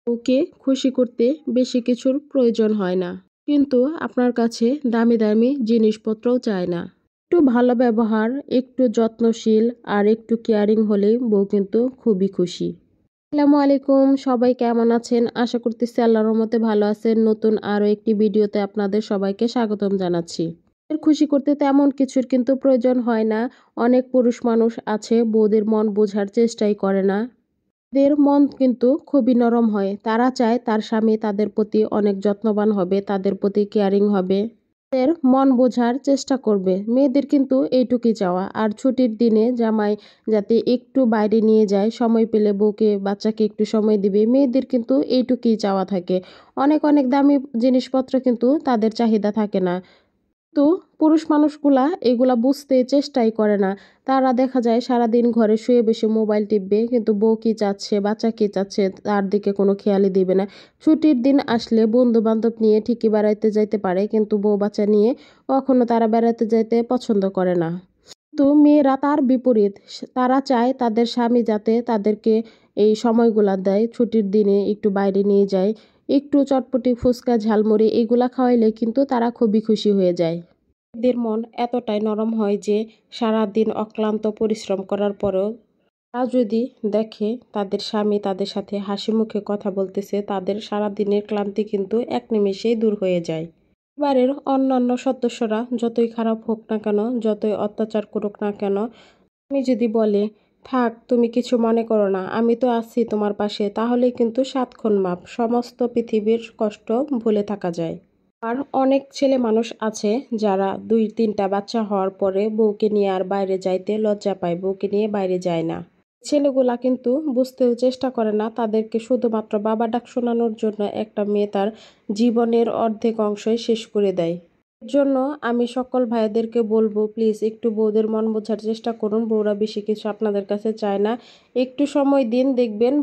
ওকে খুশি করতে বেশি কিছুর প্রয়োজন হয় না, কিন্তু আপনার কাছে দামি দামি জিনিসপত্রও চায় না। একটু ভালো ব্যবহার, একটু যত্নশীল আর একটু কেয়ারিং হলেই বউ কিন্তু খুবই খুশি। আসসালামু আলাইকুম, সবাই কেমন আছেন? আশা করতেছি আল্লাহর রহমতে ভালো আছেন। নতুন আরও একটি ভিডিওতে আপনাদের সবাইকে স্বাগতম জানাচ্ছি। খুশি করতে তেমন কিছুর কিন্তু প্রয়োজন হয় না। অনেক পুরুষ মানুষ আছে বউদের মন বোঝার চেষ্টাই করে না। দের মন কিন্তু খুবই নরম হয়, তারা চায় তার স্বামী তাদের প্রতি অনেক যত্নবান হবে, তাদের প্রতি কেয়ারিং হবে, তাদের মন বোঝার চেষ্টা করবে। মেয়েদের কিন্তু এইটুকুই চাওয়া। আর ছুটির দিনে জামাই যাতে একটু বাইরে নিয়ে যায়, সময় পেলে বউকে বাচ্চাকে একটু সময় দিবে, মেয়েদের কিন্তু এইটুকুই চাওয়া থাকে। অনেক অনেক দামি জিনিসপত্র কিন্তু তাদের চাহিদা থাকে না। তো পুরুষ মানুষগুলা এগুলা বুঝতে চেষ্টাই করে না। তারা দেখা যায় সারাদিন ঘরে শুয়ে বসে মোবাইল টিপবে, কিন্তু বউ কি চাচ্ছে, বাচ্চা কি চাচ্ছে তার দিকে কোনো খেয়ালই দিবে না। ছুটির দিন আসলে বন্ধু বান্ধব নিয়ে ঠিকই বেড়াইতে যাইতে পারে, কিন্তু বউ বাচ্চা নিয়ে কখনো তারা বেড়াতে যাইতে পছন্দ করে না। তো মেয়েরা তার বিপরীত, তারা চায় তাদের স্বামী যাতে তাদেরকে এই সময়গুলা দেয়, ছুটির দিনে একটু বাইরে নিয়ে যায়, একটু চটপটি ফুচকা ঝালমুড়ি এগুলা খাওয়াইলে কিন্তু তারা খুবই খুশি হয়ে যায়। এদের মন এতটাই নরম হয় যে সারাদিন অক্লান্ত পরিশ্রম করার পরেও তারা যদি দেখে তাদের স্বামী তাদের সাথে হাসি মুখে কথা বলতেছে, তাদের সারাদিনের ক্লান্তি কিন্তু এক নিমেষেই দূর হয়ে যায়। পরিবারের অন্যান্য সদস্যরা যতই খারাপ হোক না কেন, যতই অত্যাচার করুক না কেন, তুমি যদি বলে থাক তুমি কিছু মনে করো না, আমি তো আছি তোমার পাশে, তাহলেই কিন্তু সাতক্ষণ মাপ সমস্ত পৃথিবীর কষ্ট ভুলে থাকা যায়। আর অনেক ছেলে মানুষ আছে যারা 2-3টা বাচ্চা হওয়ার পরে বউকে নিয়ে আর বাইরে যাইতে লজ্জা পায়, বউকে নিয়ে বাইরে যায় না। ছেলেগুলা কিন্তু বুঝতেও চেষ্টা করে না, তাদেরকে শুধুমাত্র বাবা ডাক শোনানোর জন্য একটা মেয়ে তার জীবনের অর্ধেক অংশই শেষ করে দেয়। এর জন্য আমি সকল ভাইদেরকে বলবো, প্লিজ একটু বউদের মন বোঝার চেষ্টা করুন। বউরা বেশি কিছু আপনাদের কাছে চায় না, একটু সময় দিন, দেখবেন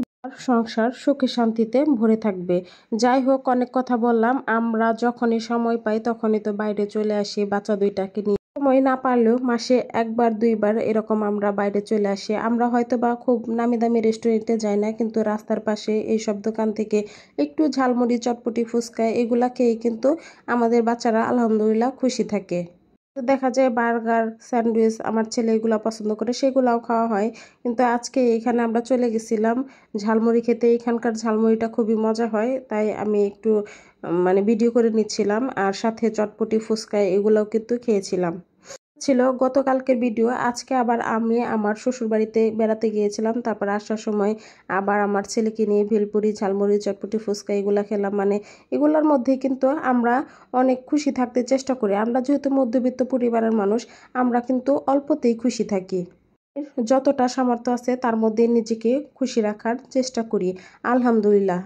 সংসার সুখে শান্তিতে ভরে থাকবে। যাই হোক, অনেক কথা বললাম। আমরা যখনই সময় পাই তখনই তো বাইরে চলে আসি বাচ্চা দুইটাকে নিয়ে। সময় না পারলেও মাসে 1-2বার এরকম আমরা বাইরে চলে আসি। আমরা হয়তো বা খুব নামি দামি রেস্টুরেন্টে যাই না, কিন্তু রাস্তার পাশে এইসব দোকান থেকে একটু ঝালমুড়ি চটপটি ফুচকা এগুলা খেয়ে কিন্তু আমাদের বাচ্চারা আলহামদুলিল্লাহ খুশি থাকে। তো দেখা যায় বার্গার স্যান্ডউইচ আমার ছেলে এগুলো পছন্দ করে, সেগুলাও খাওয়া হয়। কিন্তু আজকে এখানে আমরা চলে গেছিলাম ঝালমুড়ি খেতে। এখানকার ঝালমুড়িটা খুবই মজা হয়, তাই আমি একটু মানে ভিডিও করে নিচ্ছিলাম, আর সাথে চটপটি ফুচকা এগুলোও কিন্তু খেয়েছিলাম। ছিল গতকালকের ভিডিও। আজকে আবার আমি আমার শ্বশুর বাড়িতে বেড়াতে গিয়েছিলাম, তারপর আসার সময় আবার আমার ছেলেকে নিয়ে ভেলপুরি ঝালমুড়ি চটপটি ফুচকা এগুলা খেলাম। মানে এগুলোর মধ্যে কিন্তু আমরা অনেক খুশি থাকতে চেষ্টা করি। আমরা যেহেতু মধ্যবিত্ত পরিবারের মানুষ, আমরা কিন্তু অল্পতেই খুশি থাকি। যতটা সামর্থ্য আছে তার মধ্যে নিজেকে খুশি রাখার চেষ্টা করি আলহামদুলিল্লাহ।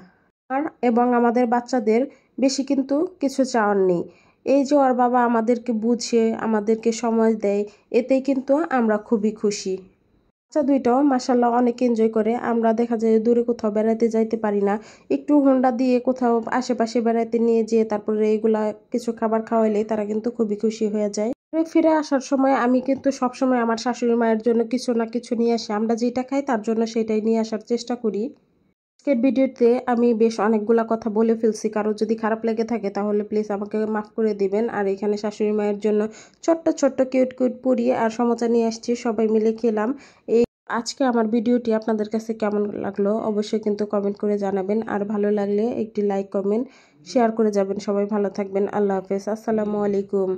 এবং আমাদের বাচ্চাদের বেশি কিন্তু কিছু চাওয়ার নেই। এই যে ওর বাবা আমাদেরকে বুঝে আমাদেরকে সময় দেয়, এতেই কিন্তু আমরা খুবই খুশি। বাচ্চা দুইটাও মাশাল্লাহ অনেক এনজয় করে। আমরা দেখা যায় দূরে কোথাও বেড়াতে যাইতে পারি না, একটু হোন্ডা দিয়ে কোথাও আশেপাশে বেড়াতে নিয়ে যেয়ে তারপরে এইগুলা কিছু খাবার খাওয়াইলেই তারা কিন্তু খুবই খুশি হয়ে যায়। ফিরে আসার সময় আমি কিন্তু সবসময় আমার শাশুড়ি মায়ের জন্য কিছু না কিছু নিয়ে আসি। আমরা যেটা খাই তার জন্য সেটাই নিয়ে আসার চেষ্টা করি। আজকের ভিডিওতে আমি বেশ অনেকগুলা কথা বলে ফেলছি, কারো যদি খারাপ লেগে থাকে তাহলে প্লিজ আমাকে মাফ করে দিবেন। আর এখানে শাশুড়ি মায়ের জন্য ছোট্ট ছোট্ট কিউট কিউট পুরি আর সমোসা নিয়ে আসছি, সবাই মিলে খেলাম। এই আজকে আমার ভিডিওটি আপনাদের কাছে কেমন লাগলো অবশ্যই কিন্তু কমেন্ট করে জানাবেন, আর ভালো লাগলে একটি লাইক কমেন্ট শেয়ার করে যাবেন। সবাই ভালো থাকবেন, আল্লাহ হাফেজ, আসসালামু আলাইকুম।